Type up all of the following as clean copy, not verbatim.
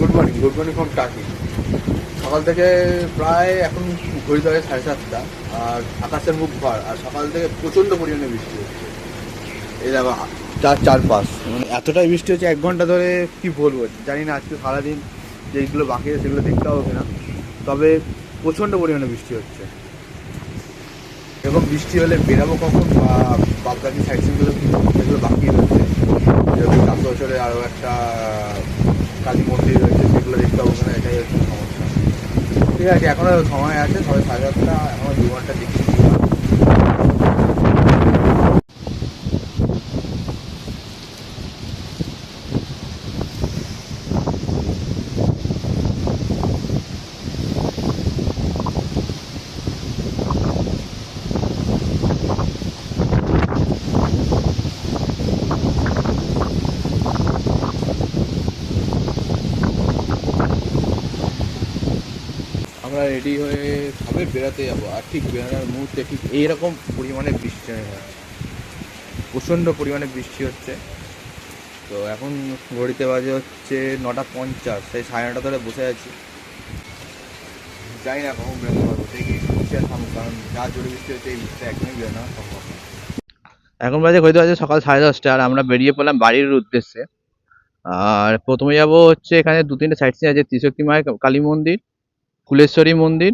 Good morning from টাকি। সকাল থেকে প্রায় এখন ঘড়িতে হয় 7:30, আর আকাশের মুখ ভার, আর সকাল থেকে প্রচণ্ড পরিমাণে বৃষ্টি হচ্ছে। এই দেখো চারপাশ মানে এতটাই বৃষ্টি হচ্ছে 1 ঘন্টা ধরে, কি বলবো জানি না আজকে সারাদিন যেগুলো বাকি আছে সেগুলো দেখতে হবে কিনা, তবে প্রচণ্ড পরিমাণে বৃষ্টি হচ্ছে। এবং বৃষ্টি হলে বেরাবো কখন বা বাদবাকি সাইড সিনগুলো যেগুলো বাকি রয়েছে, যেহেতু 10 বছরে আরও একটা কালী মন্দির রয়েছে, সেগুলো দেখতে পাবো কিনা, এটাই হচ্ছে সমস্যা। ঠিক আছে, এখনও সময় আছে, সবাই 8:30, এখনও 2 ঘন্টা দেখি। আমরা রেডি হয়ে সবে বেড়াতে যাবো, আর ঠিক বেরোনোর মুহূর্তে ঠিক এইরকম পরিমাণে বৃষ্টি নেমে যাচ্ছে, প্রচণ্ড পরিমাণে বৃষ্টি হচ্ছে। তো এখন ঘড়িতে বাজে হচ্ছে 9:50, সেই 9:30 ধরে বসে আছি, জানি না কখন বেরোতে পারবো। দেখি বৃষ্টি আর থামুক, কারণ যা জোরে বৃষ্টি হচ্ছে এই বৃষ্টিতে একদমই বেরোনো সম্ভব না। এখন ঘড়িতে বাজে সকাল 10:30, আর আমরা বেরিয়ে পড়লাম বাড়ির উদ্দেশ্যে। আর প্রথমে যাবো হচ্ছে এখানে 2-3টে সাইট সিন আছে, ত্রিশক্তি মায়ের কালী মন্দির, ফুলেশ্বরী মন্দির,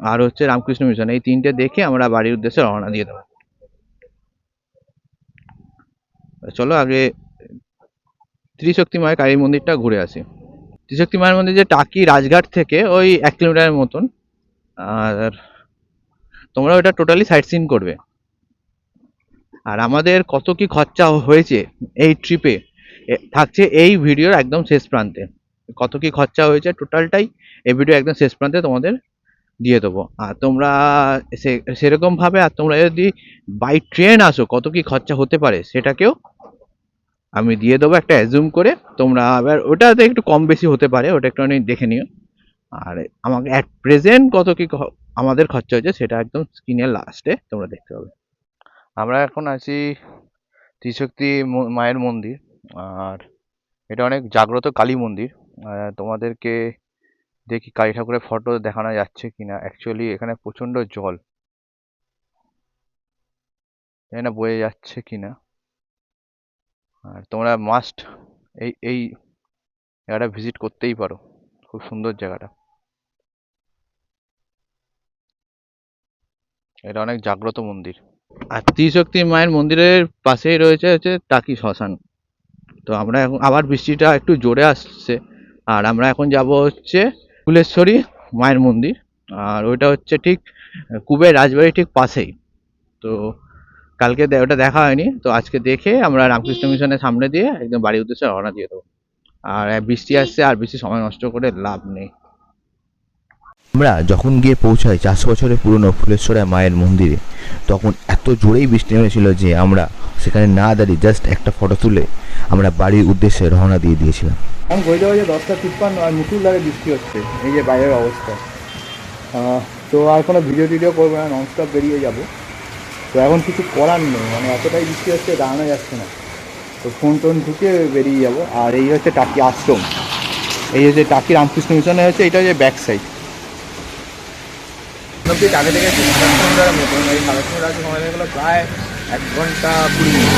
আর হচ্ছে রামকৃষ্ণ মিশন। এই 3টে দেখে আমরা বাড়ির উদ্দেশ্যে রওনা দিয়ে দেবো। চলো আগে ত্রিশক্তি মায়ের কালী মন্দিরটা ঘুরে আসি। ত্রিশক্তি মায়ের মন্দির যে টাকি রাজঘাট থেকে ওই 1 কিলোমিটারের মতন, আর তোমরা ওটা টোটালি সাইট সিন করবে। আর আমাদের কত কি খরচা হয়েছে এই ট্রিপে থাকছে এই ভিডিওর একদম শেষ প্রান্তে। কত কি খরচা হয়েছে টোটালটাই এই ভিডিও একদম শেষ প্রান্তে তোমাদের দিয়ে দেবো। আর তোমরা সেরকম ভাবে, আর তোমরা যদি বাই ট্রেন আসো কত কি খরচা হতে পারে সেটাকেও আমি দিয়ে দেবো একটা অ্যাজুম করে। তোমরা আবার ওটাতে একটু কম বেশি হতে পারে, ওটা একটু দেখে নিও। আর আমাকে অ্যাট প্রেজেন্ট কত কি আমাদের খরচা হয়েছে সেটা একদম স্ক্রিনের লাস্টে তোমরা দেখতে পাবে। আমরা এখন আছি ত্রিশক্তি মায়ের মন্দির, আর এটা অনেক জাগ্রত কালী মন্দির। তোমাদেরকে দেখি কালী ঠাকুরের ফটো দেখানো যাচ্ছে কিনা। অ্যাকচুয়ালি এখানে প্রচণ্ড জল, জানি না বয়ে যাচ্ছে কিনা। আর তোমরা মাস্ট এই জায়গাটা ভিজিট করতেই পারো, খুব সুন্দর জায়গাটা। এটা অনেক জাগ্রত মন্দির। আর ত্রিশক্তি মায়ের মন্দিরের পাশেই রয়েছে হচ্ছে টাকি শ্মশান। তো আমরা এখন আবার বৃষ্টিটা একটু জোরে আসছে, আর আমরা এখন যাব হচ্ছে ফুলেশ্বরী মায়ের মন্দির। আর ওইটা হচ্ছে ঠিক কুবের রাজবাড়ির ঠিক পাশেই। তো কালকে ওটা দেখা হয়নি, তো আজকে দেখে আমরা রামকৃষ্ণ মিশনের সামনে দিয়ে একদম বাড়ির উদ্দেশ্যে রওনা দিয়ে দেবো। আর বৃষ্টি আসছে, আর বেশি সময় নষ্ট করে লাভ নেই। আমরা যখন গিয়ে পৌঁছাই 400 বছরের পুরনো ফুলেশ্বরা মায়ের মন্দিরে, তখন এত জোরেই বৃষ্টি নেমেছিল যে আমরা সেখানে না দাঁড়িয়ে জাস্ট একটা ফটো তুলে আমরা বাড়ির উদ্দেশ্যে রওনা দিয়ে দিয়েছিলাম। এখন ঘড়িতে বাজে 10:53, আর মুসুলধারে বৃষ্টি হচ্ছে, এই যে বাইরের অবস্থা। তো আর কোনো ভিডিও করবো না, ননস্টপ বেরিয়ে যাব। তো এখন কিছু করার নেই, মানে এতটাই বৃষ্টি হচ্ছে দাঁড়ানো যাচ্ছে না। তো ফোন টোন ঢুকে বেরিয়ে যাব। আর এই হচ্ছে টাকি আশ্রম, এই হচ্ছে টাকি রামকৃষ্ণ মিশনে হচ্ছে, এটা হচ্ছে ব্যাক সাইড। ঠিক আগে থেকে 7:30 মতন, এই 7:30 আছে সময় হয়ে গেলো প্রায় 1 ঘন্টা 20 মিনিট।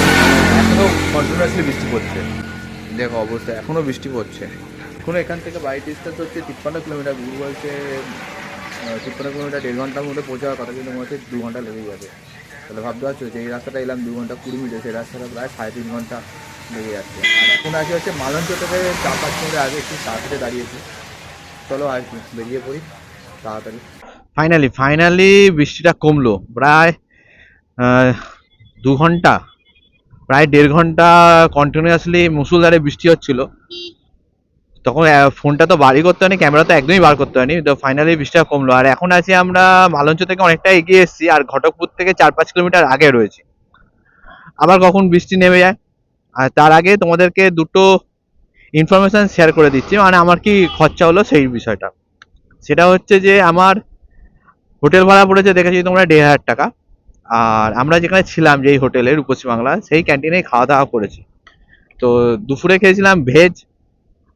এখনও কন্টিনিউয়াসলি বৃষ্টি পড়ছে, দেখো অবস্থা, এখনও বৃষ্টি পড়ছে। এখনও এখান থেকে বাড়ি ডিস্টেন্স হচ্ছে 53 কিলোমিটার। গুরু বলছে 53 কিলোমিটার 1.5 ঘন্টার মধ্যে পৌঁছাওয়ার কথা, কিন্তু মনে হচ্ছে 2 ঘন্টা লেগে যাবে। তাহলে ভাবতে পারছো যে এই রাস্তাটা এলাম 2 ঘন্টা 20 মিনিটে, সেই রাস্তাটা প্রায় 3.5 ঘন্টা লেগে যাচ্ছে। আর এখন আছে হচ্ছে মালঞ্চ থেকে 4-5 কিলোমিটার আগে, একটু তাড়াতাড়ি দাঁড়িয়েছি। চলো আর কি বেরিয়ে পড়ি তাড়াতাড়ি। ফাইনালি বৃষ্টিটা কমলো। প্রায় 2 ঘন্টা, প্রায় 1.5 ঘন্টা কন্টিনিউয়াসলি মুষলধারে বৃষ্টি হচ্ছিল। তখন ফোনটা তো বাড়ি করতে হয়নি, ক্যামেরা তো একদমই বার করতে হয়নি। তো ফাইনালি বৃষ্টিটা কমলো। আর এখন আছি আমরা মালঞ্চ থেকে অনেকটা এগিয়ে এসেছি, আর ঘটকপুর থেকে 4-5 কিলোমিটার আগে রয়েছি। আবার কখন বৃষ্টি নেমে যায়। আর তার আগে তোমাদেরকে দুটো ইনফরমেশন শেয়ার করে দিচ্ছি, মানে আমার কি খরচা হলো সেই বিষয়টা। সেটা হচ্ছে যে আমার হোটেল ভাড়া পড়েছে দেখেছি তোমরা 1,500 টাকা। আর আমরা যেখানে ছিলাম, যেই হোটেলে রূপসী বাংলা, সেই ক্যান্টিনেই খাওয়া দাওয়া করেছি। তো দুপুরে খেয়েছিলাম ভেজ,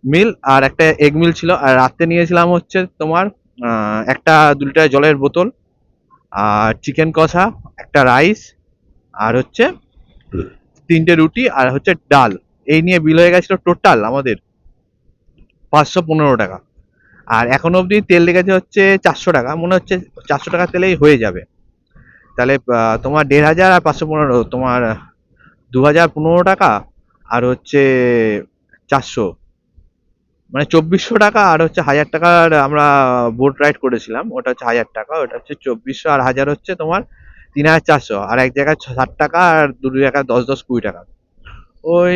মিল আর একটা এগ মিল ছিল। আর রাত্রে নিয়েছিলাম হচ্ছে তোমার একটা 2 লিটার জলের বোতল, আর চিকেন কষা, একটা রাইস, আর হচ্ছে 3টে রুটি, আর হচ্ছে ডাল। এই নিয়ে বিল হয়ে গেছিল টোটাল আমাদের 515 টাকা। আর এখনো অবধি তেল লেগেছে হচ্ছে 400 টাকা, মনে হচ্ছে 400 টাকা তেলেই হয়ে যাবে। তাহলে তোমার 1500 আর 515, তোমার 2015 টাকা, আর হচ্ছে 400, মানে 2400 টাকা। আর হচ্ছে 1000 টাকার আমরা বোট রাইড করেছিলাম, ওটা হচ্ছে 1000 টাকা, ওটা হচ্ছে 2400, আর 1000 হচ্ছে তোমার 3400। আর এক জায়গায় 60 টাকা, আর দু জায়গায় 10-10-20 টাকা। ওই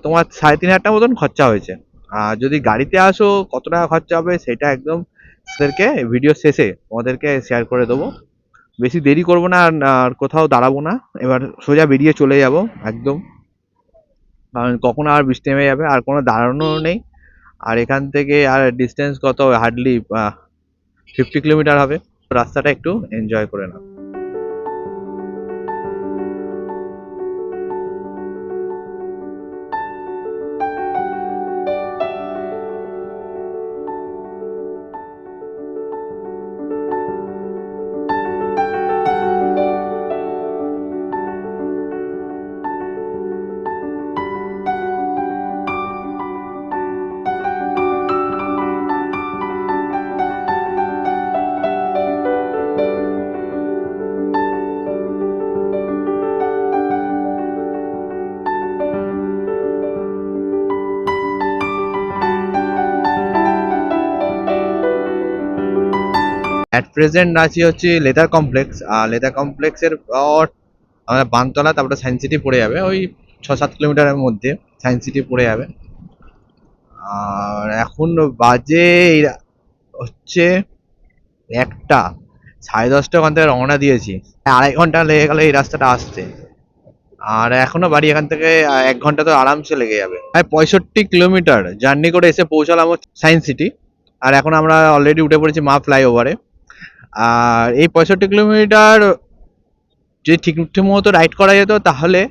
তোমার 3500 মতন খরচা হয়েছে। আর যদি গাড়িতে আসো কত টাকা খরচা হবে সেটা একদম তাদেরকে ভিডিও শেষে তোমাদেরকে শেয়ার করে দেবো। বেশি দেরি করবো না, আর কোথাও দাঁড়াবো না, এবার সোজা বেরিয়ে চলে যাব একদম। কারণ কখন আর বৃষ্টি নেমে যাবে, আর কোনো দাঁড়ানো নেই। আর এখান থেকে আর ডিস্টেন্স কত, হার্ডলি 50 কিলোমিটার হবে। রাস্তাটা একটু এনজয় করে নাও। অ্যাট প্রেজেন্ট আছি হচ্ছে লেদার কমপ্লেক্স। আর লেদার কমপ্লেক্সের পর আমরা বানতলা, তারপরে সায়েন্স সিটি পড়ে যাবে ওই 6-7 কিলোমিটারের মধ্যে। সায়েন্স সিটি পড়ে যাবে। আর এখন বাজে হচ্ছে 1টা, 10:30 ওখান থেকে রওনা দিয়েছি। 2.5 ঘন্টা লেগে গেল এই রাস্তাটা আসতে। আর এখনো বাড়ি এখান থেকে 1 ঘন্টা তো আরামসে লেগে যাবে। প্রায় 65 কিলোমিটার জার্নি করে এসে পৌঁছালাম হচ্ছে সায়েন্স সিটি। আর এখন আমরা অলরেডি উঠে পড়েছি মা ফ্লাইওভারে। আর এই 65 কিলোমিটার যদি ঠিক মতো রাইড করা যেত তাহলে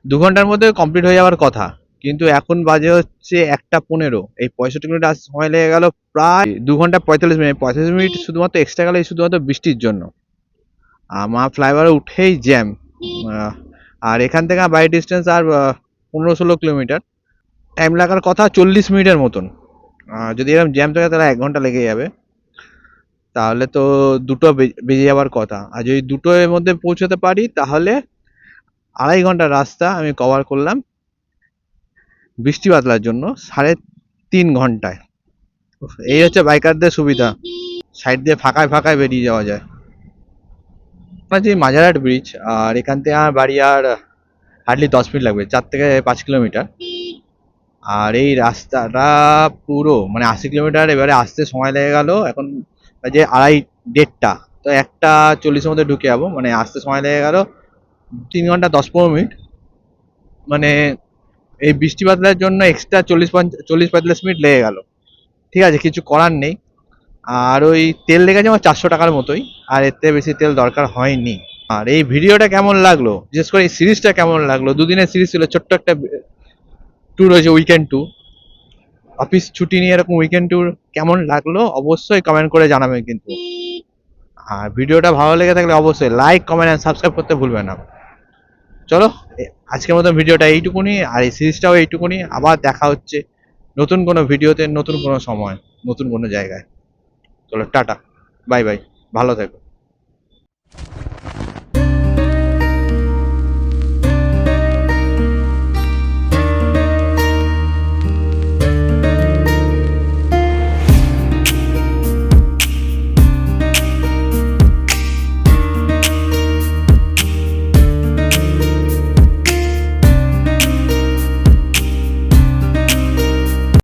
2 ঘন্টার মধ্যে কমপ্লিট হয়ে যাওয়ার কথা। কিন্তু এখন বাজে হচ্ছে 1টা 15। এই 65 কিলোমিটার সময় লেগে গেল প্রায় 2 ঘন্টা 45 মিনিট। 45 মিনিট শুধুমাত্র এক্সট্রা গেল এই শুধুমাত্র বৃষ্টির জন্য। মা ফ্লাইওভারে উঠেই জ্যাম। আর এখান থেকে আমার বাড়ির ডিস্টেন্স আর 15-16 কিলোমিটার। টাইম লাগার কথা 40 মিনিটের মতন। যদি এরকম জ্যাম থাকে তাহলে 1 ঘন্টা লেগে যাবে। তাহলে তো 2টো বেজে যাওয়ার কথা। আর যদি 2টোর মধ্যে পৌঁছাতে পারি তাহলে 2.5 ঘন্টা রাস্তা আমি কভার করলাম বৃষ্টি বাদলার জন্য 3.5 ঘন্টায়। এই হচ্ছে বাইকারদের সুবিধা, সাইড দিয়ে ফাঁকায় ফাঁকায় বেরিয়ে যাওয়া যায়। যে মাঝারহাট ব্রিজ, আর এখান থেকে আমার বাড়ি আর হার্ডলি 10 মিনিট লাগবে, 4 থেকে 5 কিলোমিটার। আর এই রাস্তাটা পুরো মানে 80 কিলোমিটার, এবারে আসতে সময় লেগে গেল এখন যে 1:30 তো 1টা 40-এর মধ্যে ঢুকে যাবো, মানে আসতে সময় লেগে গেল 3 ঘন্টা 10-15 মিনিট। মানে এই বৃষ্টি বাদলার জন্য এক্সট্রা 40-45 মিনিট লেগে গেল। ঠিক আছে, কিছু করার নেই। আর ওই তেল লেগেছে আমার 400 টাকার মতোই, আর এর থেকে বেশি তেল দরকার হয়নি। আর এই ভিডিওটা কেমন লাগলো, বিশেষ করে এই সিরিজটা কেমন লাগলো, দুদিনের সিরিজ ছিল, ছোট্ট একটা ট্যুর হয়েছে, উইকেন্ড ট্যুর। অফিস ছুটি নিয়ে এরকম উইকেন্ড ট্যুর কেমন লাগলো অবশ্যই কমেন্ট করে জানাবেন কিন্তু। আর ভিডিওটা ভালো লেগে থাকলে অবশ্যই লাইক, কমেন্ট এন্ড সাবস্ক্রাইব করতে ভুলবেন না। চলো, আজকের মতো ভিডিওটা এইটুকুনি, আর এই সিরিজটাও এইটুকুনি। আবার দেখা হচ্ছে নতুন কোনো ভিডিওতে, নতুন কোনো সময়, নতুন কোনো জায়গায়। চলো টাটা, বাই বাই, ভালো থেকো।